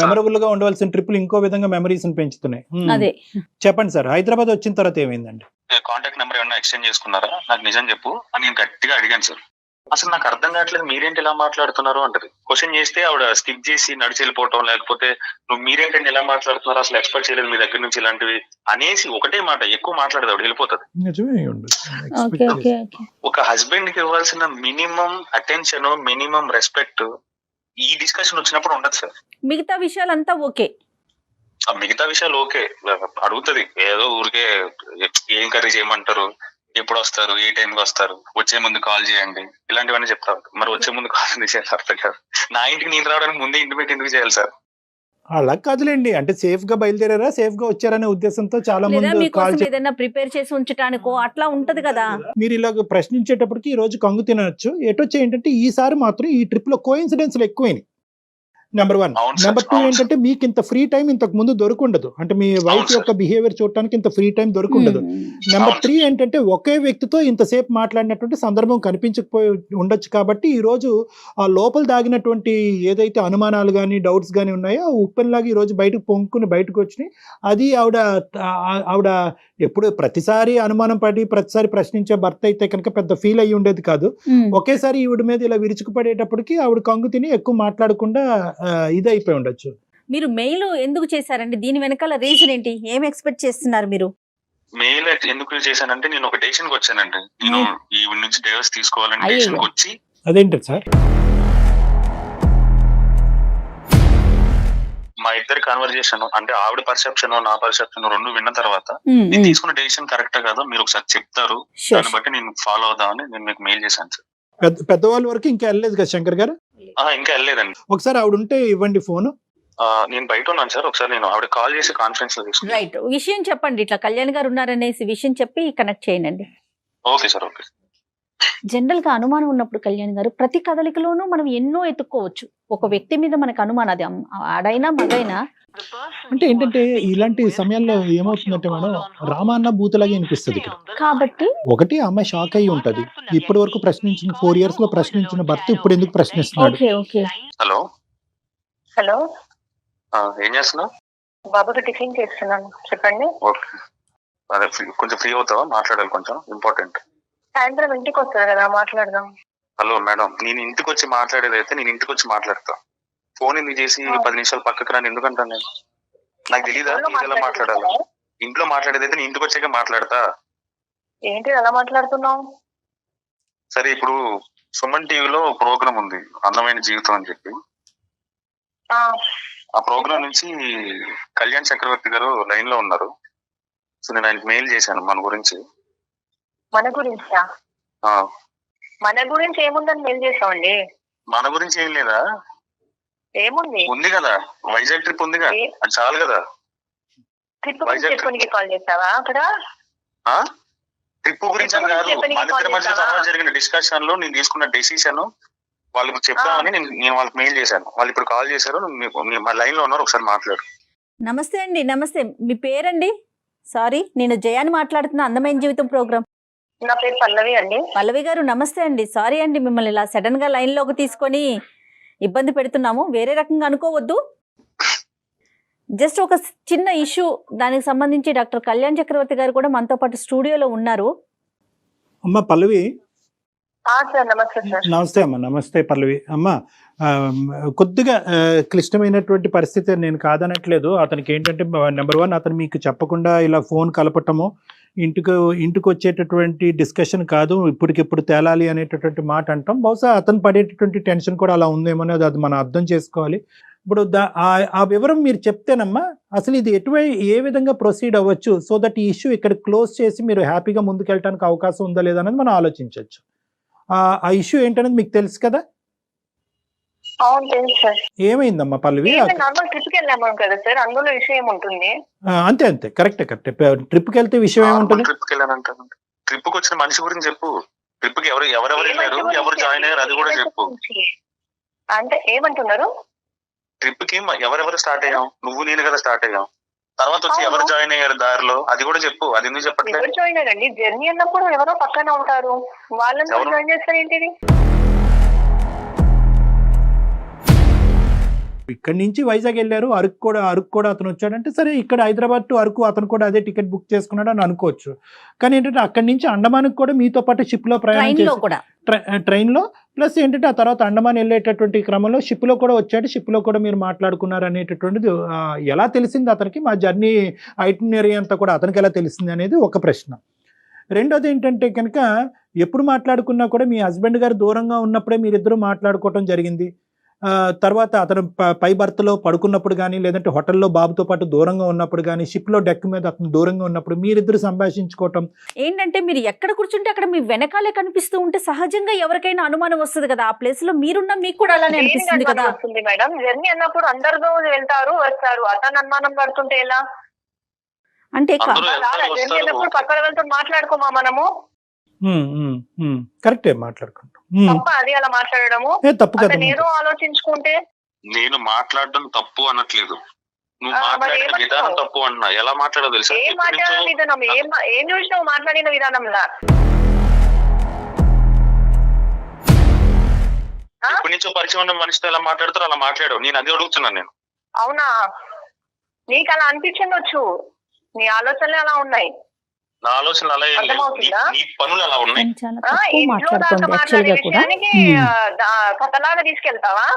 మెమరబుల్ గా ఉండవలసిన ట్రిప్లు ఇంకో విధంగా మెమరీస్ పెంచుతున్నాయి. చెప్పండి సార్, హైదరాబాద్ వచ్చిన తర్వాత ఏమైందండి? కాంటాక్ట్ నెంబర్ ఏమన్నా ఎక్స్చేంజ్ చేసుకున్నారా, నాకు నిజం చెప్పు అని నేను గట్టిగా అడిగాను సార్. అసలు నాకు అర్థం కావట్లేదు, మీరేంటి ఇలా మాట్లాడుతున్నారు అంటది. క్వశ్చన్ చేస్తే ఆవిడ స్కిప్ చేసి నడిచి వెళ్ళిపోవటం, లేకపోతే నువ్వు మీరేంటండి ఇలా మాట్లాడుతున్నారు, అసలు ఎక్స్పెక్ట్ చేయలేదు మీ దగ్గర నుంచి ఇలాంటివి అనేసి ఒకటే మాట ఎక్కువ మాట్లాడదు ఆవిడ, వెళ్ళిపోతుంది. ఒక హస్బెండ్ కి ఇవ్వాల్సిన మినిమం అటెన్షన్, మినిమం రెస్పెక్ట్ ఈ డిస్కషన్ వచ్చినప్పుడు ఉండదు సార్. మిగతా విషయాలంతా ఓకే, మిగతా విషయాలు ఓకే, అడుగుతుంది ఏదో ఊరికే ఏం కర్రీ చేయమంటారు, ఎప్పుడు వస్తారు, ఏ టైంకి వస్తారు, వచ్చే ముందు కాల్ చేయండి, ఇలాంటివన్నీ చెప్తారు. మరి వచ్చే ముందు కాల్ ఎందుకు చేయాలి అర్థం కాదు. నా ఇంటికి నేను రావడానికి ముందే ఇంటిమేట్ ఎందుకు చేయాలి సార్? అలా కాదులేండి, అంటే సేఫ్ గా బయలుదేరారా, సేఫ్ గా వచ్చారనే ఉద్దేశంతో చాలా లేదా మంది కాల్ మీకోసం ఏదైనా ప్రిపేర్ చేసి ఉంచడానికో అట్లా ఉంటది కదా. మీరు ఇలాగ ప్రశ్నించేటప్పటికి ఈ రోజు కంగు తినచ్చు. ఎటొచ్చి ఏంటంటే ఈసారి మాత్రం ఈ ట్రిప్ లో కోఇన్సిడెన్స్లు ఎక్కువైనాయి. నెంబర్ 1. అవును సార్, నెంబర్ 2 అవును ఏంటంటే మీకు ఇంత ఫ్రీ టైం ఇంతకు ముందు దొరుకుండదు. అంటే మీ వైఫ్ అవును సార్. యొక్క బిహేవియర్ చూడటానికి ఇంత ఫ్రీ టైం దొరుకుండదు. నెంబర్ అవును 3 ఏంటంటే ఒకే వ్యక్తితో ఇంతసేపు మాట్లాడినటువంటి సందర్భం కనిపించకపోయి ఉండొచ్చు. కాబట్టి ఈ రోజు ఆ లోపల దాగినటువంటి ఏదైతే అనుమానాలు కానీ డౌట్స్ కానీ ఉన్నాయో ఆ ఉప్పెనలాగా ఈ రోజు బయటకు పొంగుకుని బయటకు వచ్చినాయి. అది ఆవిడ ఎప్పుడు ప్రతిసారి అనుమానం పడి ప్రతిసారి ప్రశ్నించే భర్త అయితే కనుక పెద్ద ఫీల్ అయ్యి ఉండేది కాదు. ఒకేసారి ఈవిడ మీద ఇలా విరుచుకుపడేటప్పటికి ఆవిడ కంగు తిని ఎక్కువ మాట్లాడకుండా ఇది అయిపోయి ఉండొచ్చు. మీరు మెయిల్ ఎందుకు చేశారండి? దీని వెనకాల రీజన్ ఏంటి? ఏం ఎక్స్పెక్ట్ చేస్తున్నారు మీరు? మెయిల్ ఎందుకు చేశానంటే నేను ఒక డెసిషన్ కి వచ్చానండి. నేను ఈ నుంచి డైవర్స్ తీసుకోవాలని అయ్యయ్యో. డెసిషన్ కి వచ్చి అదేంటి సార్? మా ఇద్దరి కన్వర్జేషన్ అంటే ఆవిడ పర్సెప్షన్ నా పర్సెప్షన్ రెండు విన్న తర్వాత నేను తీసుకున్న డెసిషన్ కరెక్టా కాదో మీరు ఒకసారి చెప్తారు, దాన్ని బట్టి నేను ఫాలో అవుదామని నేను మీకు మెయిల్ చేశాను సార్. పెద్దవాళ్ళ వరకు ఇంకా వెళ్ళలేదు కదా శంకర్ గారు? ఇంకా వెళ్ళలేదండి. ఒకసారి ఆవిడ ఉంటే ఇవ్వండి ఫోన్. నేను బయట ఉన్నాను సార్, ఒకసారి నేను ఆవిడ కాల్ చేసి కాన్ఫరెన్స్ లో తీసుకున్నాను. రైట్, విషయం చెప్పండి. ఇట్లా కళ్యాణ్ గారు ఉన్నారనేసి విషయం చెప్పి కనెక్ట్ చేయండి. Okay sir, okay. జనరల్ గా అనుమానం ఉన్నప్పుడు కళ్యాణ్ గారు ప్రతి కదలికలోనూ మనం ఎన్నో ఎత్తుక్కోవచ్చు. ఒక వ్యక్తి మీద మనకు అనుమానం, అది ఆడైనా మగైనా. అంటే ఏంటంటే ఇలాంటి సమయాల్లో ఏమవుతుందంటే మేడం, రామాన్న భూతలాగే అనిపిస్తుంది ఇక్కడ. కాబట్టి ఒకటి అమ్మాయి షాక్ అయ్యి ఉంటది. ఇప్పటి వరకు ప్రశ్నించిన 4 years లో ప్రశ్నించిన భర్త ఇప్పుడు ఎందుకు ప్రశ్నిస్తున్నాడు? Okay okay. హలో హలో, ఏం చేస్తున్నావు? బాబుకి టిఫిన్ చేస్తున్నాను, చెప్పండి. ఓకే, అదే కొంచెం ఫ్రీ అవుతావా? మాట్లాడాలి, కొంచెం ఇంపార్టెంట్. సాయంత్రం ఇంటికి వస్తారు కదా, మాట్లాడదాం. హలో మేడం, నేను ఇంటికి వచ్చి మాట్లాడేది అయితే నేను ఇంటికి వచ్చి మాట్లాడతా. ఫోన్ ఎందుకు చేసి 10 నిమిషాలు పక్కకు రాని ఎందుకంటాను నేను? నాకు తెలీదా ఎలా మాట్లాడాలి? ఇంట్లో మాట్లాడేది అయితే నేను ఇంటికి వచ్చాక మాట్లాడతా. ఏంటి ఎలా మాట్లాడుతున్నావు? సరే, ఇప్పుడు సుమన్ టీవీలో ప్రోగ్రామ్ ఉంది అందమైన జీవితం అని చెప్పి. ఆ ప్రోగ్రామ్ నుంచి కళ్యాణ్ చక్రవర్తి గారు లైన్ లో ఉన్నారు. సో నేను ఆయనకి మెయిల్ చేశాను మన గురించి. మన గురించా? మన గురించి ఏముందని మెయిల్ చేసామండి. మన గురించి ఏం లేదా? ఏముంది? ఉంది కదా, వైజాగ్ ట్రిప్ ఉందిగా, అది చాలు కదా. ట్రిప్ గురించి చెప్పడానికి కాల్ చేసావా? అక్కడ ట్రిప్ గురించి అని కాదు, మన ఇద్దరి మధ్య తర్వాత జరిగిన డిస్కషన్ లో నేను తీసుకున్న డెసిషన్ వాళ్ళకి చెప్తామని నేను వాళ్ళకి మెయిల్ చేశాను. వాళ్ళు ఇప్పుడు కాల్ చేశారు, మా లైన్ లో ఉన్నారు, ఒకసారి మాట్లాడు. నమస్తే అండి. నమస్తే, మీ పేరండి? సారీ, నేను జయాని మాట్లాడుతున్నా, అందమైన జీవితం ప్రోగ్రామ్. నా పేరు పల్లవి అండి. పల్లవి గారు నమస్తే అండి. సారీ అండి, మిమ్మల్ని ఇలా సడన్ గా లైన్ లోకి తీసుకొని ఇబ్బంది పెడుతున్నాము. వేరే రకంగా అనుకోవద్దు. జస్ట్ ఒక చిన్న ఇష్యూ, దానికి సంబంధించి డాక్టర్ కళ్యాణ్ చక్రవర్తి గారు కూడా మనతో పాటు స్టూడియోలో ఉన్నారు. అమ్మ పల్లవి. సార్ నమస్తే సార్. నమస్తే అమ్మ. నమస్తే పల్లవి. అమ్మ కొద్దిగా క్లిష్టమైనటువంటి పరిస్థితి, నేను కాదనట్లేదు. అతనికి ఏంటంటే నెంబర్ 1 అతను మీకు చెప్పకుండా ఇలా ఫోన్ కలపటము, ఇంటికి వచ్చేటటువంటి డిస్కషన్ కాదు, ఇప్పటికిప్పుడు తేలాలి అనేటటువంటి మాట అంటాం. బహుశా అతను పడేటటువంటి టెన్షన్ కూడా అలా ఉందేమో, అది మనం అర్థం చేసుకోవాలి. ఇప్పుడు ఆ వివరం మీరు చెప్తేనమ్మా అసలు ఇది ఏ విధంగా ప్రొసీడ్ అవ్వచ్చు, సో దట్ ఈ ఇష్యూ ఇక్కడ క్లోజ్ చేసి మీరు హ్యాపీగా ముందుకెళ్ళడానికి అవకాశం ఉందా లేదా అనేది మనం ఆలోచించవచ్చు. ఆ ఇష్యూ ఏంటనేది మీకు తెలుసు కదా? అవును తెలుసు సార్. ఏమైందమ్మా పల్లవి? నార్మల్ ట్రిప్ కి వెళ్ళాము కదా సార్, అందులో విషయం ఏముంటుంది? అంతే కరెక్ట్. ట్రిప్ కి వెళ్తే విషయం ఏముంటుంది? ట్రిప్ కి వెళ్ళానంటాను. ట్రిప్ కి వచ్చిన మనిషి గురించి చెప్పు. ట్రిప్ కి ఎవరెవరు వెళ్ళారు, ఎవరు జాయిన్ అయ్యారు, అది కూడా చెప్పు. అంటే ఏమంటున్నారు? ట్రిప్ కి ఎవరెవరు స్టార్ట్ అయ్యాం, నువ్వు నేను కదా స్టార్ట్ అయ్యాం. తర్వాత వచ్చి ఎవరు జాయిన్ అయ్యారు దారిలో, అది కూడా చెప్పు. అది ఎందుకు చెప్పట్లేదు? ఎవరు జాయిన్ అయ్యారండి? జర్నీ అన్నప్పుడు ఎవరో పక్కన ఉంటారు, వాళ్ళని జాయిన్ చేస్తారు ఏంటిది? ఇక్కడి నుంచి వైజాగ్ వెళ్ళారు, అరకు కూడా అతను వచ్చాడంటే సరే, ఇక్కడ హైదరాబాద్ టు అరకు అతను కూడా అదే టికెట్ బుక్ చేసుకున్నాడు అని అనుకోవచ్చు. కానీ ఏంటంటే అక్కడి నుంచి అండమాన్కి కూడా మీతో పాటు షిప్ లో ప్రయాణం చేసి ట్రైన్ లో ప్లస్ ఏంటంటే ఆ తర్వాత అండమాన్ వెళ్ళేటటువంటి క్రమంలో షిప్ లో కూడా వచ్చాడు, షిప్ లో కూడా మీరు మాట్లాడుకున్నారు అనేటటువంటిది ఎలా తెలిసింది అతనికి? మా జర్నీ ఐటినరీ అంతా కూడా అతనికి ఎలా తెలిసింది అనేది ఒక ప్రశ్న. రెండోది ఏంటంటే కనుక ఎప్పుడు మాట్లాడుకున్నా కూడా మీ హస్బెండ్ గారు దూరంగా ఉన్నప్పుడే మీరిద్దరూ మాట్లాడుకోవటం జరిగింది. తర్వాత అతను పై బర్త్లో పడుకున్నప్పుడు కానీ లేదంటే హోటల్లో బాబుతో పాటు దూరంగా ఉన్నప్పుడు కానీ షిప్లో డెక్ మీద అతను దూరంగా ఉన్నప్పుడు మీరిద్దరు సంభాషించుకోవటం ఏంటంటే మీరు ఎక్కడ కూర్చుంటే అక్కడ మీ వెనకాలే కనిపిస్తూ ఉంటే సహజంగా ఎవరికైనా అనుమానం వస్తుంది కదా, ఆ ప్లేస్ లో మీరున్న మీకు కూడా అలానే అనిపిస్తుంది కదా. వస్తుంది మేడం, జర్నీ అన్నప్పుడు అందరితో వెళ్తారు వస్తారు, అతను అనుమానం పడుతుంటే ఎలా? అంటే జర్నీ అన్నప్పుడు పక్కన వెళ్తూ మాట్లాడుకోమా మనము. కరెక్టే మాట్లాడుకుంటాం. తప్ప అది అలా మాట్లాడడము తప్పు కదా. ఏదో ఆలోచించుకుంటే నేను మాట్లాడడం తప్పు అనట్లేదు, నువ్వు మాట్లాడిన విధానం తప్పు అన్నా. ఎలా మాట్లాడో తెలుసా? ఏం మాట్లాడిన విధానం, ఏం చూసినావు మాట్లాడిన విధానంలా? ఇప్పటి నుంచో పరిచయం ఉన్న మనిషితో ఎలా మాట్లాడతారో అలా మాట్లాడావు. నేను అది అడుగుతున్నాను. నేను అవునా, నీకు అలా అనిపించవచ్చు, నీ ఆలోచనలు అలా ఉన్నాయి. నా ఆలోచనలు అలా ఏం లేవు, నీ పనులు అలా ఉన్నాయి. ఇంట్లో దాకా మాట్లాడే విషయానికి కథలాగా తీసుకెళ్తావా?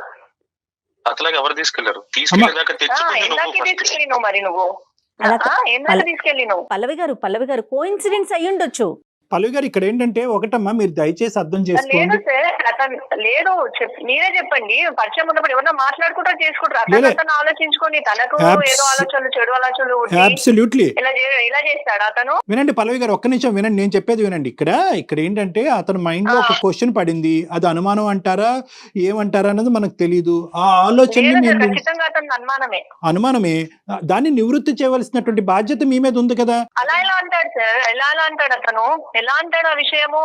అట్లాగే ఎవరు తీసుకెళ్లారు? తీసుకెళ్ళేదాకా తీసుకెళ్ళినావు మరి నువ్వు ఏందాక తీసుకెళ్ళినావు? పల్లవి గారు కోఇన్సిడెన్స్ అయ్యి ఉండొచ్చు. పల్లవి గారు ఇక్కడ ఏంటంటే ఒకటమ్మా, మీరు దయచేసి అర్థం లేదు చేసుకోండి. సార్, అతను లేదు, మీరే చెప్పండి. పరిచయం ఉన్నప్పుడు ఎవరన్నా మాట్లాడుకుంటారు చేసుకుంటారు, అతను ఆలోచించుకొని తనకు ఏదో ఆలోచనలు చెడు ఆలోచనలు అబ్సల్యూట్లీ ఇలా చేస్తాడు అతను. వినండి పల్లవి గారు, ఒక్క నిమిషం వినండి, నేను చెప్పేది వినండి. ఇక్కడ ఏంటంటే అతని మైండ్ లో ఒక క్వశ్చన్ పడింది, అది అనుమానం అంటారా ఏమంటారా అన్నది మనకు తెలీదు. ఆ ఆలోచన ఖచ్చితంగా అతను అనుమానమే, దాన్ని నివృత్తి చేయవలసినటువంటి బాధ్యత మీ మీద ఉంది కదా. అలా ఎలా అంటాడు సార్? ఎలా అంటాడు అతను? ఎలా అంటాడు ఆ విషయము?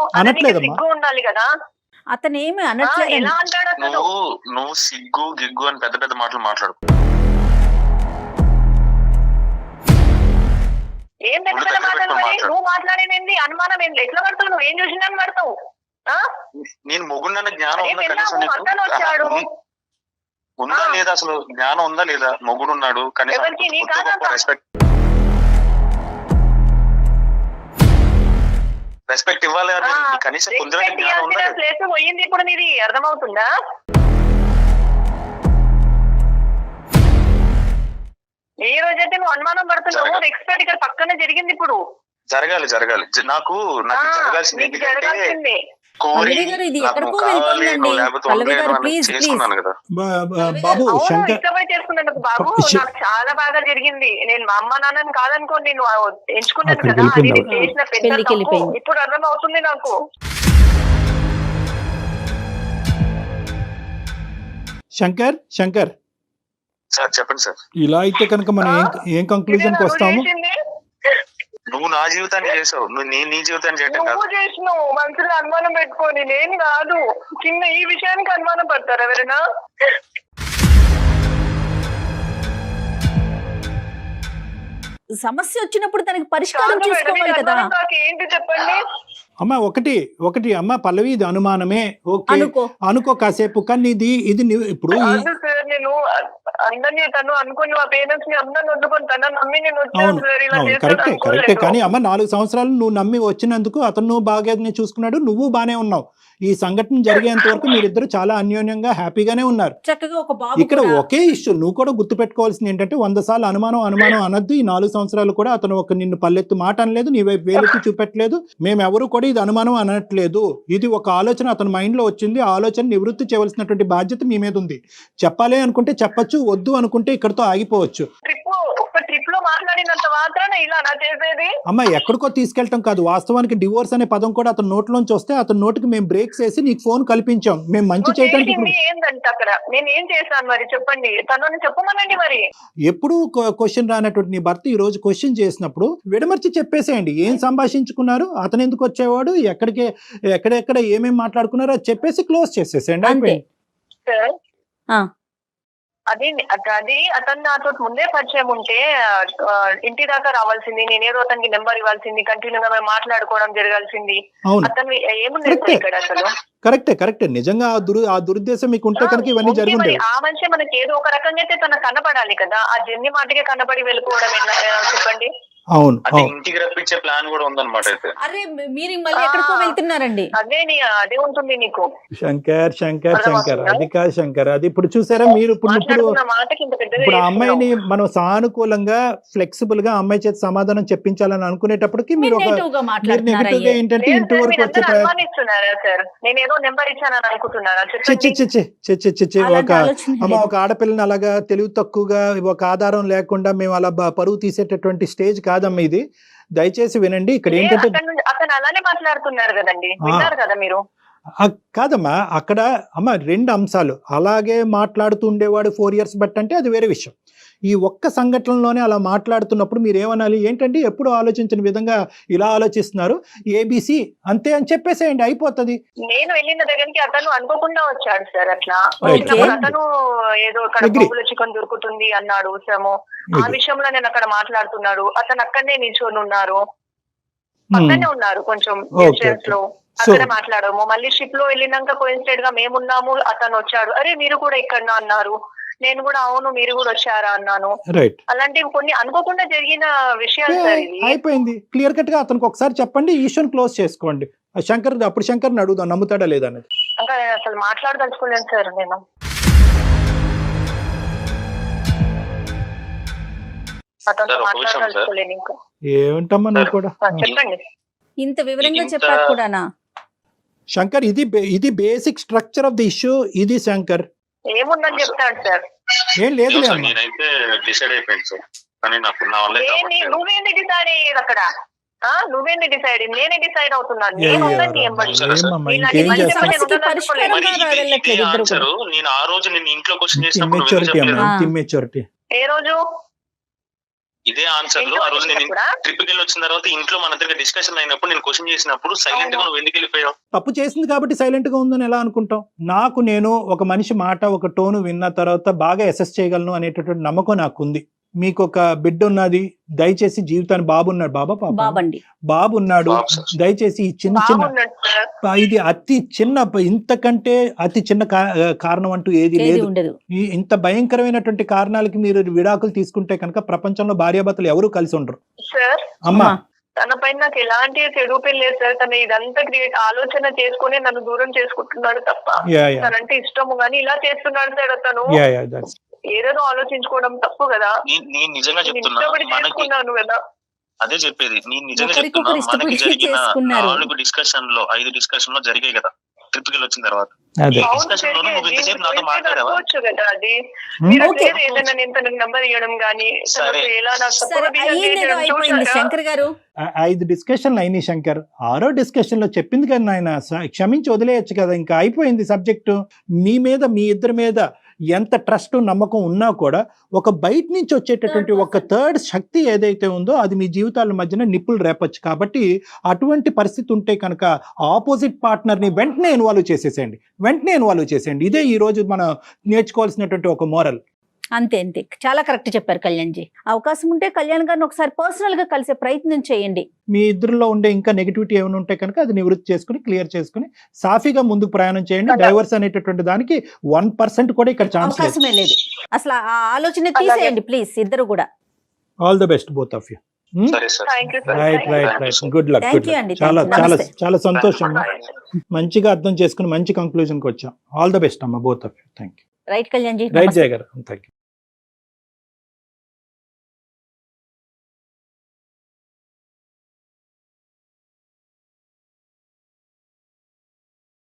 సిగ్గు ఉండాలి కదా. అతను ఏమి అనట్లేదు. ఎలా అంటాడు అతను? నువ్వు సిగ్గు గిగ్గు అని పెద్ద పెద్ద మాటలు మాట్లాడు. ఏం పెద్ద పెద్ద మాటలు? నువ్వు మాట్లాడేది అనుమానం ఏంటి? ఎట్లా పడతావు? నువ్వు ఏం చూసినా పడతావు? నేను మొగుండన్న జ్ఞానం వచ్చాడు ఉందా లేదా? అసలు జ్ఞానం ఉందా లేదా? మొగుడున్నాడు కనీసం రెస్పెక్ట్ ఇవ్వాలి, కనీసం ప్లేస్ పోయింది ఇప్పుడు. నీది అర్థమవుతుందా? ఏ రోజైతే నువ్వు అనుమానం పడుతున్నావు, ఎక్స్పెక్ట్ ఇక్కడ పక్కనే జరిగింది. ఇప్పుడు జరగాలి నాకు జరగాల్సింది. బాబు శంకర్ చేసుకున్నందుకు బాబు నాకు చాలా బాగా జరిగింది. నేను మా అమ్మ నాన్నని కాదనుకోండి, నేను ఎంచుకున్నాను కదా, అది చేసిన పెద్ద తప్పు. ఇప్పుడు అర్థం అవుతుంది నాకు. శంకర్ సార్ చెప్పండి సార్. ఇలా అయితే కనుక మనం ఏం కంక్లూజన్ కి వస్తాము? నువ్వు నా జీవితాన్ని చేసావు, నేను నీ జీవితాన్ని చేయటం కాదు. నువ్వు చేసినావు మనసులో అనుమానం పెట్టుకొని, నేను కాదు. చిన్న ఈ విషయానికి అనుమానం పడతారు ఎవరైనా? సమస్య వచ్చినప్పుడు దానికి పరిష్కారం చేసుకోవాలి కదా. ఏంటి చెప్పండి అమ్మా? ఒకటి అమ్మ పల్లవి, ఇది అనుమానమే, ఓకే అనుకో కాసేపు, కానీ ఇది ఇప్పుడు నేను అందరినీ తను అనుకుని మా పేరెంట్స్ ని అందరిని వద్దుకొని తన నమ్మి నేను వచ్చాను. కరెక్టే కానీ అమ్మ 4 సంవత్సరాలు నువ్వు నమ్మి వచ్చినందుకు అతను బాగా చూసుకున్నాడు, నువ్వు బానే ఉన్నావు. ఈ సంఘటన జరిగేంత వరకు మీరిద్దరు చాలా అన్యోన్యంగా హ్యాపీగానే ఉన్నారు. చక్కగా ఒక బాబు. ఇక్కడ ఒకే ఇష్యూ నువ్వు కూడా గుర్తు పెట్టుకోవాల్సింది ఏంటంటే 100 సార్లు అనుమానం అనద్దు. ఈ 4 సంవత్సరాలు కూడా అతను నిన్ను పల్లెత్తు మాట అనలేదు, నీ వైపు వేలెత్తి చూపెట్టలేదు. మేమెవరు కూడా ఇది అనుమానం అనట్లేదు. ఇది ఒక ఆలోచన అతని మైండ్ లో వచ్చింది, ఆ ఆలోచన నివృత్తి చేయవలసినటువంటి బాధ్యత మీ మీద ఉంది. చెప్పాలి అనుకుంటే చెప్పచ్చు, వద్దు అనుకుంటే ఇక్కడతో ఆగిపోవచ్చు. ట్రిప్ లో మాట్లాడినంత మాత్రాన ఇలా నా చేసేది? అమ్మ ఎక్కడికో తీసుకెళ్ళటం కాదు, వాస్తవానికి డివోర్స్ అనే పదం కూడా అతని నోట్లోంచి వస్తే అతని నోటికి మేము బ్రేక్స్ వేసి నీకు ఫోన్ కల్పించాం. మేము మంచి చేయడానికి ఏంటంటే అక్కడ నేను ఏం చేశాను మరి చెప్పండి, తనని చెప్పమనండి. మరి ఎప్పుడు క్వశ్చన్ రానటువంటి నీ భర్త ఈ రోజు క్వశ్చన్ చేసినప్పుడు విడమర్చి చెప్పేసేయండి. ఏం సంభాషించుకున్నారు, అతను ఎందుకు వచ్చేవాడు, ఎక్కడెక్కడ ఏమేమి మాట్లాడుకున్నారో అది చెప్పేసి క్లోజ్ చేసేసేయండి. అయిపోయింది. అది అతను నాతో ముందే పరిచయం ఉంటే ఇంటి దాకా రావాల్సింది, నేనేదో అతనికి నెంబర్ ఇవ్వాల్సింది, కంటిన్యూగా మేము మాట్లాడుకోవడం జరగాల్సింది. అతను ఏముంది ఇక్కడ అసలు? కరెక్టే నిజంగా ఆ దురుద్దేశం మీకు ఉంటే కనుక ఇవన్నీ జరుగుతాయి. ఆ మనిషి మనకి ఏదో ఒక రకంగా అయితే తనకు కనపడాలి కదా. ఆ జర్నీ మాటకే కనపడి వెళ్ళిపోవడం చెప్పండి. అవును అంటే అవును. ఇంటికి రప్పించే ప్లాన్ కూడా ఉందన్నమాట అయితే. అరే మీరు మళ్ళీ ఎక్కడికో వెళ్తున్నారండి. అదే ఉంటుంది నీకు శంకర్ శంకర్ అర్థం శంకర్ అవుతుందా? అది కాదు శంకర్, అది ఇప్పుడు చూసారా మీరు ఇప్పుడు మాట్లాడుతున్న మాటకి ఇంత పెద్దగా ఇప్పుడు ఆ చేస్తున్నావు. అమ్మాయిని మనం సానుకూలంగా ఫ్లెక్సిబుల్ గా అమ్మాయి చేత సమాధానం చెప్పించాలని అనుకునేటప్పటికి మీరు ఒక నెగటివ్ గా మీరు మాట్లాడుతున్నారు నెగిటివ్ గా ఏంటంటే లేదు ఇంటి సార్, వరకు వచ్చే మీరందరూ అనుమానిస్తున్నారా సార్? నేను ఏదో నెంబర్ ఇచ్చానని అనుకుంటున్నారా? చెప్పండి. ఒక ఆలోచన అమ్మ లేదు. ఒక ఆడపిల్లని అలాగా తెలివి తక్కువగా ఒక ఆధారం లేకుండా మేము అలా పరువు తీసేటటువంటి స్టేజ్ కాదమ్మా ఇది. దయచేసి వినండి ఇక్కడ ఏంటంటే అతను అలానే మాట్లాడుతున్నారు కదండి, విన్నారు కదా మీరు? కాదమ్మా అక్కడ అమ్మ రెండు అంశాలు. అలాగే మాట్లాడుతూ ఉండేవాడు 4 years బట్ అంటే అది వేరే విషయం. ఈ ఒక్క సంఘటనలోనే అలా మాట్లాడుతున్నప్పుడు మీరు ఏమనాలి, ఏంటంటే ఎప్పుడు ఆలోచించిన విధంగా ఇలా ఆలోచిస్తున్నారు, ఏబిసి అంతే అని చెప్పేసేయండి, అయిపోతుంది. నేను వెళ్ళిన దగ్గరికి అతను అనుకోకుండా వచ్చాడు సార్. అట్లా Right. వచ్చినప్పుడు అతను ఏదో అక్కడ Agree. బొబ్బుల చికెన్ దొరుకుతుంది అన్నాడు సము. ఆ Agree. విషయంలో నేను అక్కడ మాట్లాడుతున్నాడు, అతను అక్కడనే నిల్చొని ఉన్నారు, పక్కనే ఉన్నారు కొంచెం Okay, డిస్టెన్స్ లో. అక్కడ మాట్లాడము. మళ్ళీ షిప్ లో వెళ్ళినాక కోయిన్సిడెంట్ గా మేమున్నాము, అతను వచ్చాడు, అరే మీరు కూడా ఇక్కడ అన్నారు. నేను కూడా అవును మీరు కూడా వచ్చారా అన్నాను. రైట్, అలాంటివి కొన్ని అనుకోకుండా జరిగిన విషయాలు సార్ ఇది. అయిపోయింది. క్లియర్ కట్ గా అతనికి ఒకసారి చెప్పండి, ఈశ్వర్ క్లోజ్ చేసుకోండి. శంకర్ అప్పుడు శంకర్ని అడుగుదాం నమ్ముతాడా లేదా అనేది. ఇంకా నేను అసలు మాట్లాడదలుచుకోలేను సార్. నేను అతను సార్, ఒక విషయం సార్. మాట్లాడదలుచుకోలేను ఇంకా. ఏమిటమ్మా నువ్వు కూడా. చెప్పండి. ఇంత వివరంగా ఇంత- చెప్పాక కూడానా? శంకర్ ఇది basic structure of the issue. ఇది శంకర్ ఏముందని చెప్తాడు సార్. ఏం లేదు సార్, నేనైతే డిసైడ్ అయిపోయింది సార్, కానీ నాకు నా వల్ల అయితే అవ్వట్లేదు. నువ్వేంది డిసైడ్ అయ్యేది అక్కడ? నువ్వేంది డిసైడ్? నేనే డిసైడ్ అవుతున్నాను. ఏ, నేను ఏ, ఉండండి ఎంబడి. ఏమమ్మా, ఇలాంటి ఇంకేం మంచి చేస్తాం? సమస్య సమస్యకి ఉండదలుచుకోలేదు. పరిష్కారం మరి వెళ్ళట్లేదు ఇదే ఇద్దరు ఆన్సర్ కూడా. నేను ఆ రోజు నేను ఇంట్లో క్వశ్చన్ చేసినప్పుడు నువ్వు ఇమ్మెచ్యూరిటీ ఎందుకు అమ్మా, చెప్పలేదు? ఇమ్మెచ్యూరిటీ. ఏ రోజు? ఇదే ఆన్సర్ లో ఆ రోజు నేను ట్రిప్ కి వెళ్ళి వచ్చిన తర్వాత ఇంట్లో మన దగ్గర డిస్కషన్ అయినప్పుడు నేను క్వశ్చన్ చేసినప్పుడు సైలెంట్ గా నువ్వు ఎందుకు వెళ్ళిపోయావు? తప్పు చేసింది కాబట్టి సైలెంట్ గా ఉందని ఎలా అనుకుంటాం? నేను ఒక మనిషి మాట ఒక టోను విన్న తర్వాత బాగా అసెస్ చేయగలను అనేటటువంటి నమ్మకం నాకు ఉంది. మీకు ఒక బిడ్డ ఉన్నది, దయచేసి జీవితాన్ని బాబు ఉన్నాడు, బాబండి బాబు ఉన్నాడు, బాబు సార్. దయచేసి ఈ చిన్న బాగున్నాడు సార్. ఇది అతి చిన్న, ఇంతకంటే అతి చిన్న కారణం అంటూ ఏది ఏది లేదు. ఉండదు. ఇంత భయంకరమైనటువంటి కారణాలకి మీరు విడాకులు తీసుకుంటే కనుక ప్రపంచంలో భార్యాభర్తలు ఎవరూ కలిసి ఉండరు. సార్, అమ్మా తన పైన నాకు ఎలాంటి చెడు పేరు లేదు సార్. తను ఇదంతా ఆలోచన చేసుకుని నన్ను దూరం చేసుకుంటున్నాడు తప్ప యా యా తనంటే ఇష్టము గానీ ఇలా చేస్తున్నాడు సార్. అతను యా యా దట్స్ ఏదేదో ఆలోచించుకోవడం తప్పు కదా. నేను నిజంగా నేను చెప్తున్నా, ఇష్టపడి మనకి చేసుకున్నాను కదా. అదే చెప్పేది. నేను నిజంగా ఒకరికొకరు చెప్తున్నా, మనకి ఇష్టపడి జరిగిన చేసుకున్నారు. 4 డిస్కషన్ లో 5 డిస్కషన్ లో జరిగాయి కదా ట్రిప్ కి వచ్చిన తర్వాత. అదే. ఈ అవును డిస్కషన్ లోనే నువ్వు జరిగేది. ఇంతసేపు నాతో మీరు మాట్లాడావా? అనుకోవచ్చు కదా అది. మీరు ఓకే. అట్లేదు ఏదైనా నేను తనకు నంబర్ ఇవ్వడం గానీ సరే. తనకు ఎలా నాకు సరే, తప్పుగా బిహేవ్ అయ్యిందేదో చేయడం అయిపోయింది చూశారా? శంకర్ గారు. 5 డిస్కషన్లు అయినాయి శంకర్. 6వ డిస్కషన్ లో చెప్పింది కదా నాయన, క్షమించి వదిలేయచ్చు కదా, ఇంకా అయిపోయింది సబ్జెక్టు. మీ ఇద్దరి మీద ఎంత ట్రస్ట్ నమ్మకం ఉన్నా కూడా ఒక బయట నుంచి వచ్చేటటువంటి ఒక థర్డ్ శక్తి ఏదైతే ఉందో అది మీ జీవితాల మధ్యన నిప్పులు రేపచ్చు. కాబట్టి అటువంటి పరిస్థితి ఉంటే కనుక ఆపోజిట్ పార్ట్నర్ని వెంటనే ఇన్వాల్వ్ చేసేయండి. ఇదే ఈ రోజు మనం నేర్చుకోవాల్సినటువంటి ఒక మోరల్. అంతే అంతే, చాలా కరెక్ట్ చెప్పారు కళ్యాణ్ జీ. అవకాశం ఉంటే కళ్యాణ్ గారిని ఒకసారి పర్సనల్ గా కలిసే ప్రయత్నం చేయండి. మీ ఇద్దరిలో ఉండే ఇంకా నెగిటివిటీ ఏమైనా ఉంటే కనుక అది నివృత్తి చేసుకుని క్లియర్ చేసుకుని సాఫీగా ముందుకు ప్రయాణం చేయండి. డైవర్స్ అనేటటువంటి దానికి 1% కూడా ఇక్కడ ఛాన్స్ లేదు. అవకాశమే లేదు. అసలు ఆ ఆలోచన తీసేయండి ప్లీజ్ ఇద్దరు కూడా. All the best both of you. సరే sir. Thank you, sir. Right good luck. Thank you అండి. చాలా Thank you. చాలా నమస్తే. చాలా సంతోషం. మంచిగా అర్థం చేసుకుని మంచి కంక్లూజన్ కి వచ్చాం. ఆల్ ద బెస్ట్ అమ్మ both of you. Thank you. Right Kalyan ji. Right Jaya గారు. Thank you.